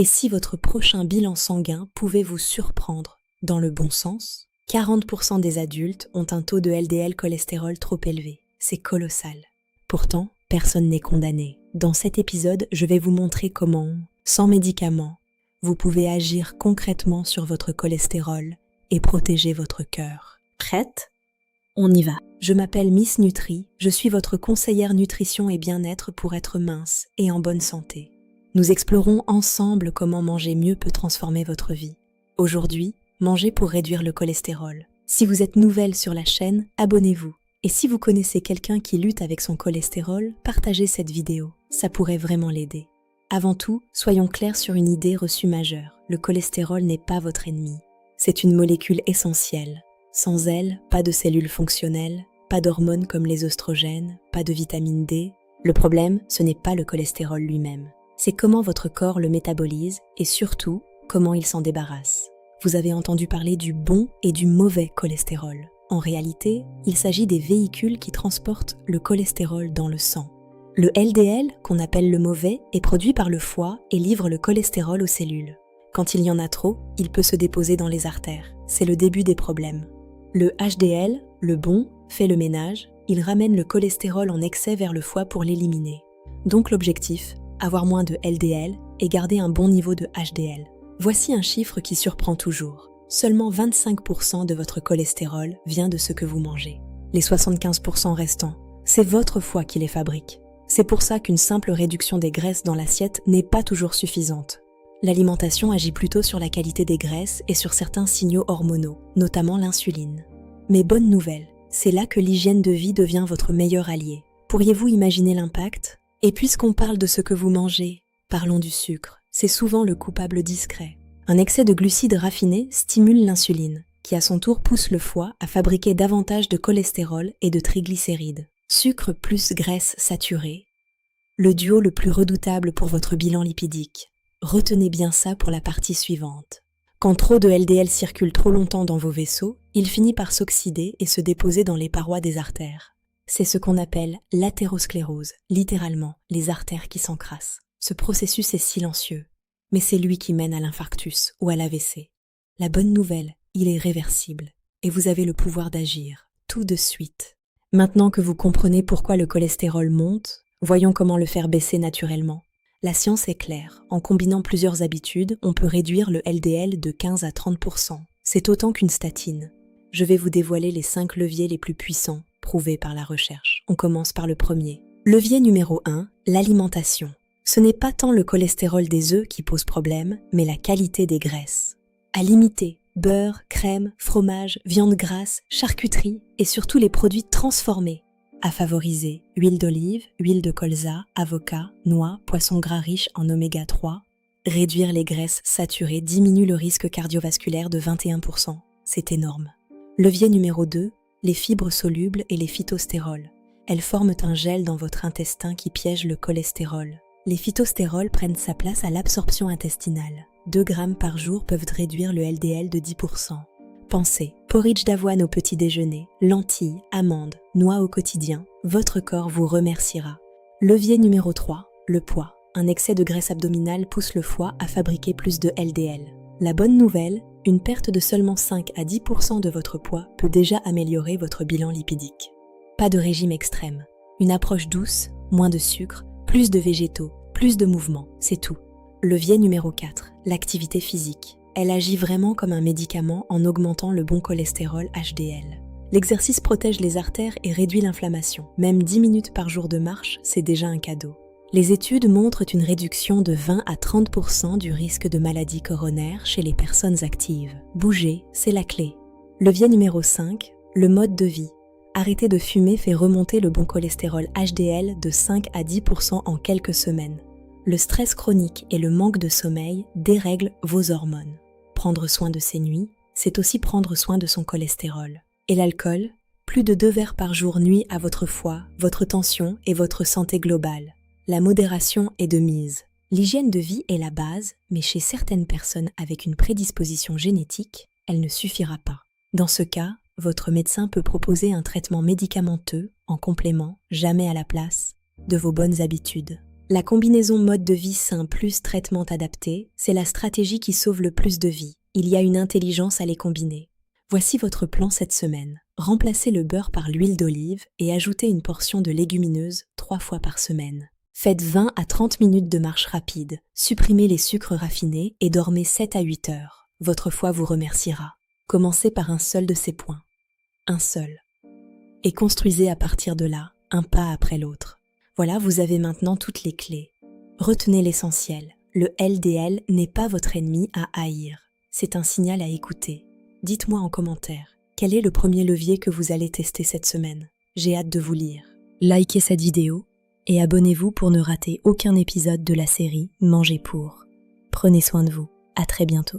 Et si votre prochain bilan sanguin pouvait vous surprendre, dans le bon sens, 40% des adultes ont un taux de LDL cholestérol trop élevé. C'est colossal. Pourtant, personne n'est condamné. Dans cet épisode, je vais vous montrer comment, sans médicaments, vous pouvez agir concrètement sur votre cholestérol et protéger votre cœur. Prête ? On y va. Je m'appelle Miss Nutri, je suis votre conseillère nutrition et bien-être pour être mince et en bonne santé. Nous explorons ensemble comment manger mieux peut transformer votre vie. Aujourd'hui, mangez pour réduire le cholestérol. Si vous êtes nouvelle sur la chaîne, abonnez-vous. Et si vous connaissez quelqu'un qui lutte avec son cholestérol, partagez cette vidéo. Ça pourrait vraiment l'aider. Avant tout, soyons clairs sur une idée reçue majeure. Le cholestérol n'est pas votre ennemi. C'est une molécule essentielle. Sans elle, pas de cellules fonctionnelles, pas d'hormones comme les œstrogènes, pas de vitamine D. Le problème, ce n'est pas le cholestérol lui-même. C'est comment votre corps le métabolise et surtout, comment il s'en débarrasse. Vous avez entendu parler du bon et du mauvais cholestérol. En réalité, il s'agit des véhicules qui transportent le cholestérol dans le sang. Le LDL, qu'on appelle le mauvais, est produit par le foie et livre le cholestérol aux cellules. Quand il y en a trop, il peut se déposer dans les artères. C'est le début des problèmes. Le HDL, le bon, fait le ménage, il ramène le cholestérol en excès vers le foie pour l'éliminer. Donc l'objectif, avoir moins de LDL et garder un bon niveau de HDL. Voici un chiffre qui surprend toujours. Seulement 25% de votre cholestérol vient de ce que vous mangez. Les 75% restants, c'est votre foie qui les fabrique. C'est pour ça qu'une simple réduction des graisses dans l'assiette n'est pas toujours suffisante. L'alimentation agit plutôt sur la qualité des graisses et sur certains signaux hormonaux, notamment l'insuline. Mais bonne nouvelle, c'est là que l'hygiène de vie devient votre meilleur allié. Pourriez-vous imaginer l'impact ? Et puisqu'on parle de ce que vous mangez, parlons du sucre. C'est souvent le coupable discret. Un excès de glucides raffinés stimule l'insuline, qui à son tour pousse le foie à fabriquer davantage de cholestérol et de triglycérides. Sucre plus graisse saturée, le duo le plus redoutable pour votre bilan lipidique. Retenez bien ça pour la partie suivante. Quand trop de LDL circule trop longtemps dans vos vaisseaux, il finit par s'oxyder et se déposer dans les parois des artères. C'est ce qu'on appelle l'athérosclérose, littéralement les artères qui s'encrassent. Ce processus est silencieux, mais c'est lui qui mène à l'infarctus ou à l'AVC. La bonne nouvelle, il est réversible et vous avez le pouvoir d'agir, tout de suite. Maintenant que vous comprenez pourquoi le cholestérol monte, voyons comment le faire baisser naturellement. La science est claire, en combinant plusieurs habitudes, on peut réduire le LDL de 15 à 30%. C'est autant qu'une statine. Je vais vous dévoiler les 5 leviers les plus puissants, prouvés par la recherche. On commence par le premier. Levier numéro 1, l'alimentation. Ce n'est pas tant le cholestérol des œufs qui pose problème, mais la qualité des graisses. À limiter beurre, crème, fromage, viande grasse, charcuterie et surtout les produits transformés. À favoriser huile d'olive, huile de colza, avocat, noix, poisson gras riche en oméga 3. Réduire les graisses saturées diminue le risque cardiovasculaire de 21%. C'est énorme. Levier numéro 2, les fibres solubles et les phytostérols. Elles forment un gel dans votre intestin qui piège le cholestérol. Les phytostérols prennent sa place à l'absorption intestinale. 2 grammes par jour peuvent réduire le LDL de 10%. Pensez, porridge d'avoine au petit déjeuner, lentilles, amandes, noix au quotidien, votre corps vous remerciera. Levier numéro 3, le poids. Un excès de graisse abdominale pousse le foie à fabriquer plus de LDL. La bonne nouvelle, une perte de seulement 5 à 10% de votre poids peut déjà améliorer votre bilan lipidique. Pas de régime extrême. Une approche douce, moins de sucre, plus de végétaux, plus de mouvement, c'est tout. Levier numéro 4, l'activité physique. Elle agit vraiment comme un médicament en augmentant le bon cholestérol HDL. L'exercice protège les artères et réduit l'inflammation. Même 10 minutes par jour de marche, c'est déjà un cadeau. Les études montrent une réduction de 20 à 30% du risque de maladie coronaire chez les personnes actives. Bouger, c'est la clé. Levier numéro 5, le mode de vie. Arrêter de fumer fait remonter le bon cholestérol HDL de 5 à 10% en quelques semaines. Le stress chronique et le manque de sommeil dérèglent vos hormones. Prendre soin de ses nuits, c'est aussi prendre soin de son cholestérol. Et l'alcool, plus de 2 verres par jour nuit à votre foie, votre tension et votre santé globale. La modération est de mise. L'hygiène de vie est la base, mais chez certaines personnes avec une prédisposition génétique, elle ne suffira pas. Dans ce cas, votre médecin peut proposer un traitement médicamenteux, en complément, jamais à la place, de vos bonnes habitudes. La combinaison mode de vie sain plus traitement adapté, c'est la stratégie qui sauve le plus de vies. Il y a une intelligence à les combiner. Voici votre plan cette semaine. Remplacez le beurre par l'huile d'olive et ajoutez une portion de légumineuses 3 fois par semaine. Faites 20 à 30 minutes de marche rapide, supprimez les sucres raffinés et dormez 7 à 8 heures. Votre foie vous remerciera. Commencez par un seul de ces points. Un seul. Et construisez à partir de là, un pas après l'autre. Voilà, vous avez maintenant toutes les clés. Retenez l'essentiel. Le LDL n'est pas votre ennemi à haïr. C'est un signal à écouter. Dites-moi en commentaire, quel est le premier levier que vous allez tester cette semaine? J'ai hâte de vous lire. Likez cette vidéo et abonnez-vous pour ne rater aucun épisode de la série Manger pour. Prenez soin de vous. À très bientôt.